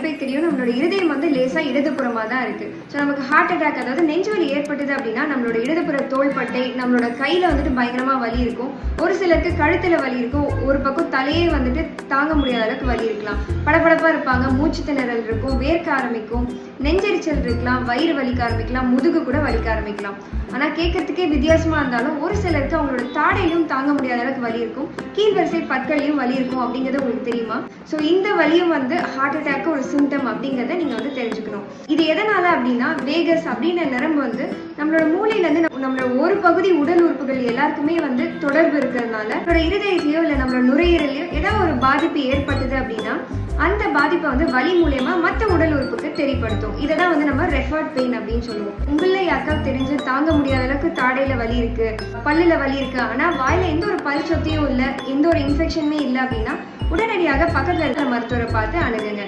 பேருக்கு தெரியும் நம்மளோட இருதயம் வந்து லேசா இடதுபுறமா தான் இருக்கு. ஸோ நமக்கு ஹார்ட் அட்டாக், அதாவது நெஞ்சு வலி ஏற்பட்டது அப்படின்னா நம்மளோட இடதுபுற தோள்பட்டை, நம்மளோட கையில வந்துட்டு பயங்கரமா வலி இருக்கும். ஒரு சிலருக்கு கழுத்துல வலி இருக்கும், ஒரு பக்கம் தலையே வந்துட்டு தாங்க முடியாத அளவுக்கு வலி இருக்கலாம். படபடப்பா இருப்பாங்க, மூச்சு திணறல் இருக்கும், வேர்க்க ஆரம்பிக்கும், நெஞ்செரிச்சல் இருக்கலாம், வயிறு வலிக்க ஆரம்பிக்கலாம், முதுகு கூட வலிக்க ஆரம்பிக்கலாம். ஆனா கேட்கறதுக்கே வித்தியாசமா இருந்தாலும் ஒரு சிலருக்கு அவங்களோட தாடையிலும் தாங்க முடியாத அளவுக்கு வலி இருக்கும், கீழ்வரிசை பற்களையும் வலி இருக்கும். அப்படிங்கிறது உங்களுக்கு தெரியுமா? ஸோ இந்த வலியும் வந்து ஹார்ட் அட்டாக் ஒரு சிம்டம் அப்படிங்கிறத நீங்க வந்து தெரிஞ்சுக்கணும். இது எதனால அப்படின்னா, வேகஸ் அப்படின்ற நரம்பு வந்து நம்மளோட மூளையில இருந்து நம்மளோட ஒரு பகுதி உடல் உறுப்புகள் எல்லாருக்குமே வந்து தொடர்பு இருக்கிறதுனால நம்மளோட இருதயத்திலயோ இல்லை நம்மளோட நுரையீரலையோ ஏதாவது ஒரு பாதிப்பு ஏற்பட்டது அப்படின்னா அந்த பாதிப்பை வந்து வலி மூலமா மற்ற உடல் உறுப்புக்கு தெரியப்படுத்தும். இதை தான் வந்து நம்ம ரெஃபர்ட் பெயின் அப்படின்னு சொல்லுவோம். உங்கள யாருக்காவது தெரிஞ்சு தாங்க முடியாத அளவுக்கு தாடையில வலி இருக்கு, பல்லுல வலி இருக்கு, ஆனா வாயில எந்த ஒரு பல் சொத்தையும் இல்லை, எந்த ஒரு இன்ஃபெக்ஷனுமே இல்லை அப்படின்னா உடனடியாக பக்கத்துல இருக்கிற மருத்துவரை பார்த்து அணுகுங்க.